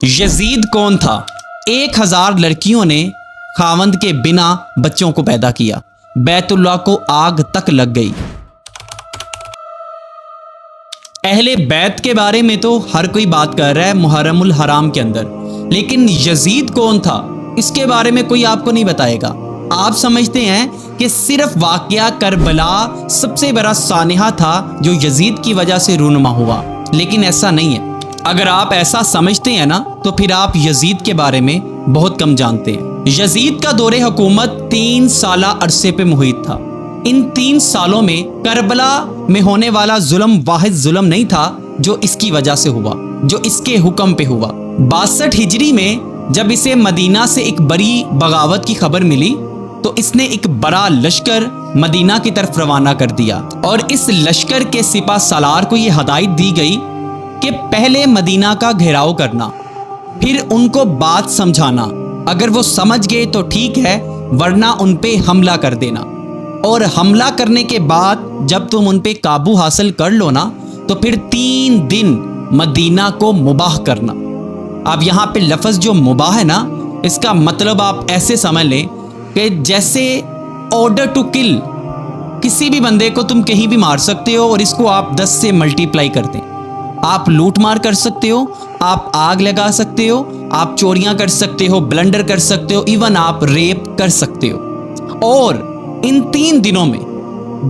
یزید کون تھا؟ 1000 لڑکیوں نے خاوند کے بنا بچوں کو پیدا کیا، بیت اللہ کو آگ تک لگ گئی۔ اہل بیت کے بارے میں تو ہر کوئی بات کر رہا ہے محرم الحرام کے اندر، لیکن یزید کون تھا اس کے بارے میں کوئی آپ کو نہیں بتائے گا۔ آپ سمجھتے ہیں کہ صرف واقعہ کربلا سب سے بڑا سانحہ تھا جو یزید کی وجہ سے رونما ہوا، لیکن ایسا نہیں ہے۔ اگر آپ ایسا سمجھتے ہیں نا تو پھر آپ یزید کے بارے میں بہت کم جانتے ہیں۔ یزید کا دور حکومت 3 سالہ عرصے پہ محیط تھا۔ ان 3 سالوں میں کربلا میں ہونے والا ظلم واحد ظلم نہیں تھا جو اس کی وجہ سے ہوا، جو اس کے حکم پہ ہوا۔ 62 ہجری میں جب اسے مدینہ سے ایک بڑی بغاوت کی خبر ملی تو اس نے ایک بڑا لشکر مدینہ کی طرف روانہ کر دیا، اور اس لشکر کے سپہ سالار کو یہ ہدایت دی گئی کہ پہلے مدینہ کا گھیراؤ کرنا، پھر ان کو بات سمجھانا، اگر وہ سمجھ گئے تو ٹھیک ہے ورنہ ان پہ حملہ کر دینا، اور حملہ کرنے کے بعد جب تم ان پہ قابو حاصل کر لو نا تو پھر 3 دن مدینہ کو مباح کرنا۔ اب یہاں پہ لفظ جو مباح ہے نا، اس کا مطلب آپ ایسے سمجھ لیں کہ جیسے آرڈر ٹو کل، کسی بھی بندے کو تم کہیں بھی مار سکتے ہو اور اس کو آپ 10 سے ملٹیپلائی کر دیں۔ آپ لوٹ مار کر سکتے ہو، آپ آگ لگا سکتے ہو، آپ چوریاں کر سکتے ہو، بلنڈر کر سکتے ہو، ایون آپ ریپ کر سکتے ہو۔ اور ان 3 دنوں میں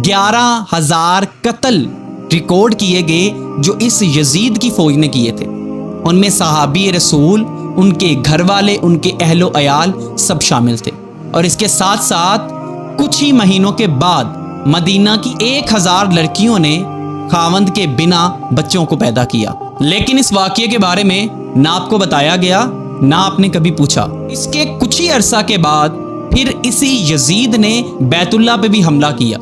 11,000 قتل ریکارڈ کیے گئے جو اس یزید کی فوج نے کیے تھے۔ ان میں صحابی رسول، ان کے گھر والے، ان کے اہل و عیال سب شامل تھے۔ اور اس کے ساتھ ساتھ کچھ ہی مہینوں کے بعد مدینہ کی 1000 لڑکیوں نے خاوند کے بنا بچوں کو پیدا کیا، لیکن اس واقعے کے بارے میں نہ آپ کو بتایا گیا نہ آپ نے کبھی پوچھا۔ اس کے کچھ ہی عرصہ کے بعد پھر اسی یزید نے بیت اللہ پہ بھی حملہ کیا،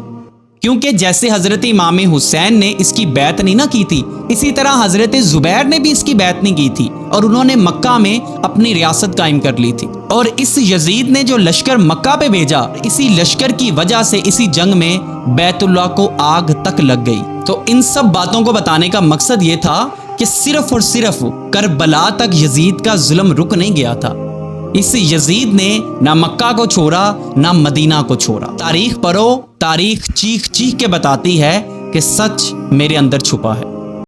کیونکہ جیسے حضرت امام حسین نے اس کی بیعت نہیں نہ کی تھی، اسی طرح حضرت زبیر نے بھی اس کی بیعت نہیں کی تھی، اور انہوں نے مکہ میں اپنی ریاست قائم کر لی تھی۔ اور اس یزید نے جو لشکر مکہ پہ بھیجا، اسی لشکر کی وجہ سے اسی جنگ میں بیت اللہ کو آگ تک لگ گئی۔ تو ان سب باتوں کو بتانے کا مقصد یہ تھا کہ صرف اور صرف کربلا تک یزید کا ظلم رک نہیں گیا تھا۔ اس یزید نے نہ مکہ کو چھوڑا نہ مدینہ کو چھوڑا۔ تاریخ پڑھو، تاریخ چیخ چیخ کے بتاتی ہے کہ سچ میرے اندر چھپا ہے۔